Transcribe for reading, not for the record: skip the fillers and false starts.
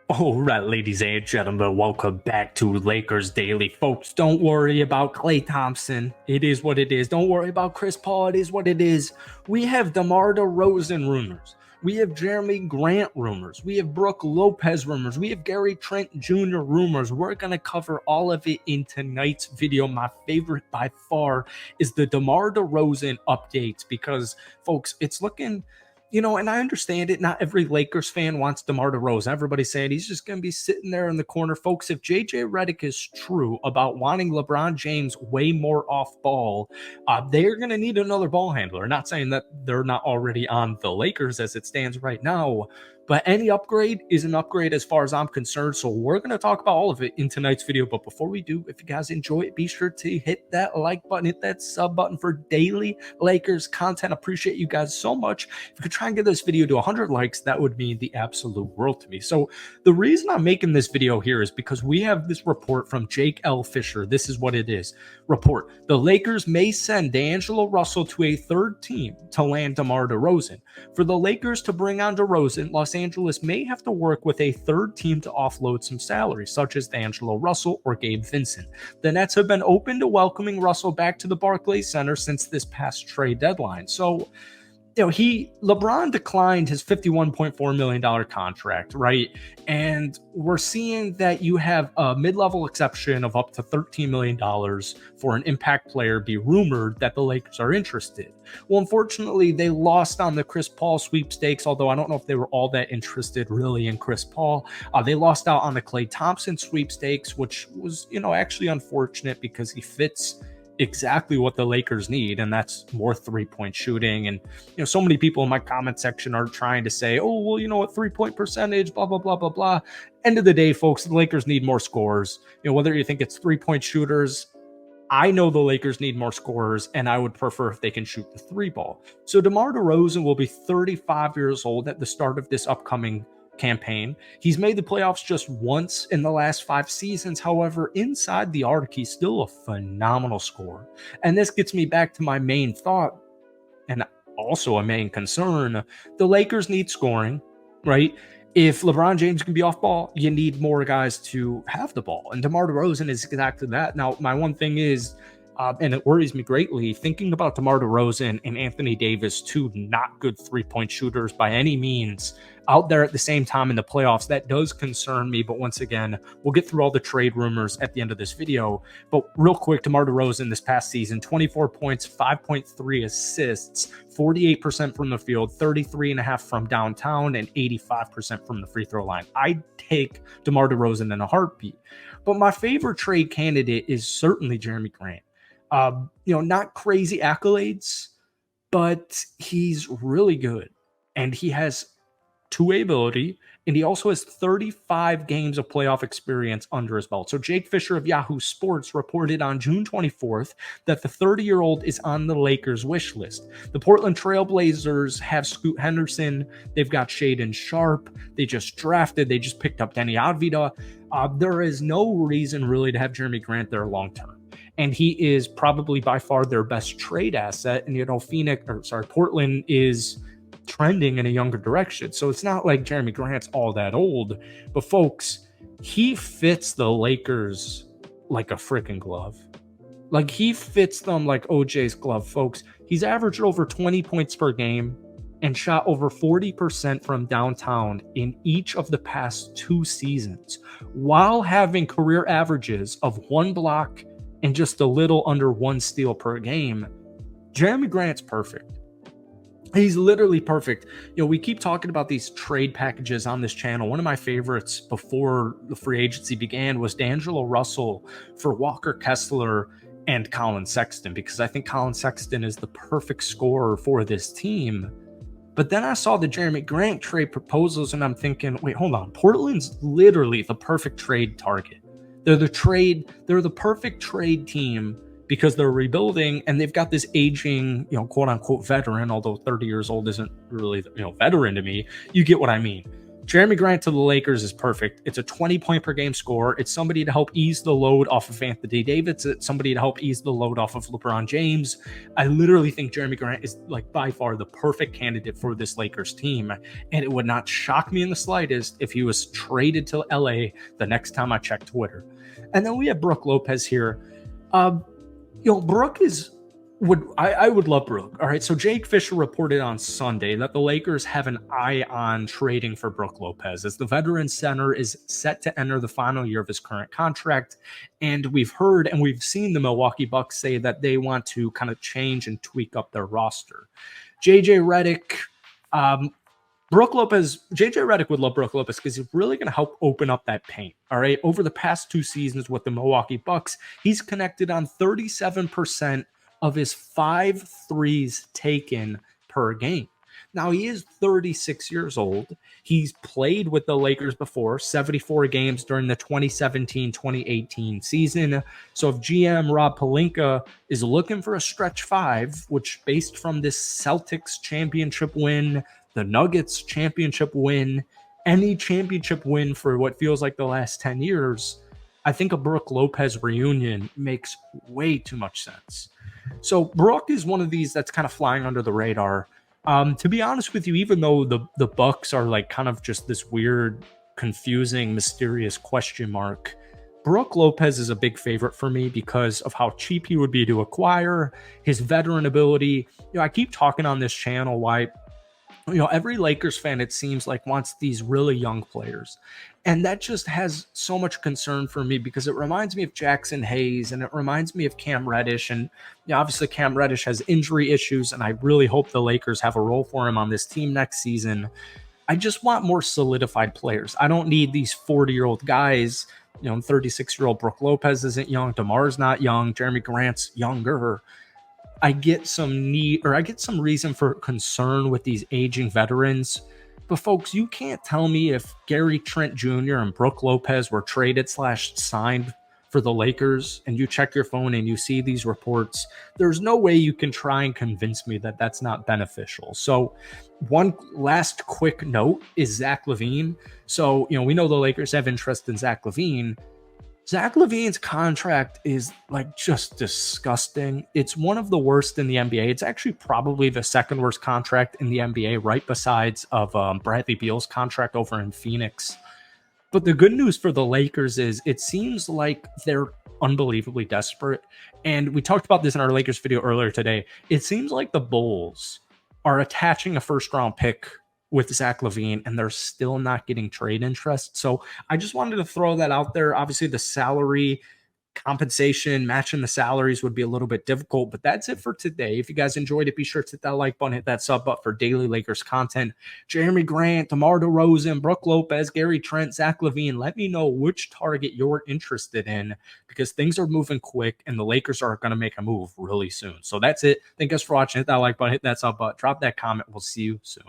All right, ladies and gentlemen, welcome back to Lakers Daily. Folks, don't worry about Klay Thompson. It is what it is. Don't worry about Chris Paul. It is what it is. We have DeMar DeRozan rumors. We have Jeremy Grant rumors. We have Brooke Lopez rumors. We have Gary Trent Jr. rumors. We're going to cover all of it in tonight's video. My favorite by far is the DeMar DeRozan updates because, folks, it's looking and I understand it. Not every Lakers fan wants DeMar DeRozan. Everybody's saying he's just going to be sitting there in the corner. Folks, if JJ Redick is true about wanting LeBron James way more off ball, they're going to need another ball handler. Not saying that they're not already on the Lakers as it stands right now, but any upgrade is an upgrade as far as I'm concerned. So we're going to talk about all of it in tonight's video. But before we do, if you guys enjoy it, be sure to hit that like button, hit that sub button for daily Lakers content. Appreciate you guys so much. If you could try and get this video to 100 likes, that would mean the absolute world to me. So the reason I'm making this video here is because we have this report from Jake L. Fisher. This is what it is. Report: the Lakers may send D'Angelo Russell to a third team to land DeMar DeRozan. For the Lakers to bring on DeRozan, Los Angeles may have to work with a third team to offload some salaries, such as D'Angelo Russell or Gabe Vincent. The Nets have been open to welcoming Russell back to the Barclays Center since this past trade deadline. So, LeBron declined his $51.4 million contract, right? And we're seeing that you have a mid-level exception of up to $13 million for an impact player be rumored that the Lakers are interested. Well, unfortunately, they lost on the Chris Paul sweepstakes, although I don't know if they were all that interested really in Chris Paul. They lost out on the Klay Thompson sweepstakes, which was, actually unfortunate because he fits exactly what the Lakers need, and that's more three-point shooting. And so many people in my comment section are trying to say, oh, well, a three-point percentage, blah blah blah blah blah. End of the day, folks, the Lakers need more scorers. Whether you think it's three-point shooters, I know the Lakers need more scorers, and I would prefer if they can shoot the three ball. So DeMar DeRozan will be 35 years old at the start of this upcoming campaign. He's made the playoffs just once in the last 5 seasons. However, inside the arc, he's still a phenomenal scorer. And this gets me back to my main thought and also a main concern. The Lakers need scoring, right? If LeBron James can be off ball, you need more guys to have the ball. And DeMar DeRozan is exactly that. Now, my one thing is, and it worries me greatly, thinking about DeMar DeRozan and Anthony Davis, two not good three-point shooters by any means, out there at the same time in the playoffs. That does concern me. But once again, we'll get through all the trade rumors at the end of this video. But real quick, DeMar DeRozan this past season, 24 points, 5.3 assists, 48% from the field, 33.5% from downtown, and 85% from the free throw line. I'd take DeMar DeRozan in a heartbeat. But my favorite trade candidate is certainly Jeremy Grant. Not crazy accolades, but he's really good. And he has two-way ability, and he also has 35 games of playoff experience under his belt. So Jake Fisher of Yahoo Sports reported on June 24th that the 30-year-old is on the Lakers wish list. The Portland Trail Blazers have Scoot Henderson. They've got Shaedon Sharpe. They just picked up Denny Avdija. There is no reason really to have Jeremy Grant there long-term. And he is probably by far their best trade asset. And, Portland is trending in a younger direction. So it's not like Jeremy Grant's all that old. But folks, he fits the Lakers like a freaking glove. Like, he fits them like OJ's glove, folks. He's averaged over 20 points per game and shot over 40% from downtown in each of the past 2 seasons, while having career averages of 1 block and just a little under 1 steal per game. Jeremy Grant's perfect. He's literally perfect. We keep talking about these trade packages on this channel. One of my favorites before the free agency began was D'Angelo Russell for Walker Kessler and Colin Sexton, because I think Colin Sexton is the perfect scorer for this team. But then I saw the Jeremy Grant trade proposals, and I'm thinking, wait, hold on. Portland's literally the perfect trade target. They're the perfect trade team because they're rebuilding, and they've got this aging, quote unquote veteran, although 30 years old isn't really, veteran to me. You get what I mean. Jeremy Grant to the Lakers is perfect. It's a 20-point per game score. It's somebody to help ease the load off of Anthony Davis. It's somebody to help ease the load off of LeBron James. I literally think Jeremy Grant is like by far the perfect candidate for this Lakers team. And it would not shock me in the slightest if he was traded to LA the next time I check Twitter. And then we have Brook Lopez here. Brook is I would love Brook. All right. So Jake Fisher reported on Sunday that the Lakers have an eye on trading for Brook Lopez as the veteran center is set to enter the final year of his current contract. And we've heard and we've seen the Milwaukee Bucks say that they want to kind of change and tweak up their roster. JJ Redick, JJ Redick would love Brook Lopez because he's really going to help open up that paint. All right. Over the past 2 seasons with the Milwaukee Bucks, he's connected on 37% of his 5 threes taken per game. Now, he is 36 years old. He's played with the Lakers before, 74 games during the 2017-2018 season. So if GM Rob Pelinka is looking for a stretch 5, which based from this Celtics championship win, the Nuggets championship win, any championship win for what feels like the last 10 years, I think a Brook Lopez reunion makes way too much sense. So Brook is one of these that's kind of flying under the radar. To be honest with you, even though the Bucks are like kind of just this weird, confusing, mysterious question mark, Brook Lopez is a big favorite for me because of how cheap he would be to acquire, his veteran ability. I keep talking on this channel why every Lakers fan, it seems like, wants these really young players. And that just has so much concern for me because it reminds me of Jackson Hayes and it reminds me of Cam Reddish. And obviously Cam Reddish has injury issues, and I really hope the Lakers have a role for him on this team next season. I just want more solidified players. I don't need these 40-year-old guys. 36-year-old Brook Lopez isn't young. DeMar's not young. Jeremy Grant's younger. I get some reason for concern with these aging veterans. But folks, you can't tell me if Gary Trent Jr. and Brook Lopez were traded / signed for the Lakers and you check your phone and you see these reports, there's no way you can try and convince me that that's not beneficial. So one last quick note is Zach LaVine. So, we know the Lakers have interest in Zach LaVine. Zach LaVine's contract is like just disgusting. It's one of the worst in the NBA. It's actually probably the second worst contract in the NBA, right besides of Bradley Beal's contract over in Phoenix. But the good news for the Lakers is it seems like they're unbelievably desperate. And we talked about this in our Lakers video earlier today. It seems like the Bulls are attaching a first-round pick with Zach LaVine, and they're still not getting trade interest. So I just wanted to throw that out there. Obviously, the salary compensation, matching the salaries would be a little bit difficult, but that's it for today. If you guys enjoyed it, be sure to hit that like button, hit that sub button for daily Lakers content. Jeremy Grant, DeMar DeRozan, Brook Lopez, Gary Trent, Zach LaVine. Let me know which target you're interested in because things are moving quick and the Lakers are going to make a move really soon. So that's it. Thank you guys for watching. Hit that like button, hit that sub button, drop that comment. We'll see you soon.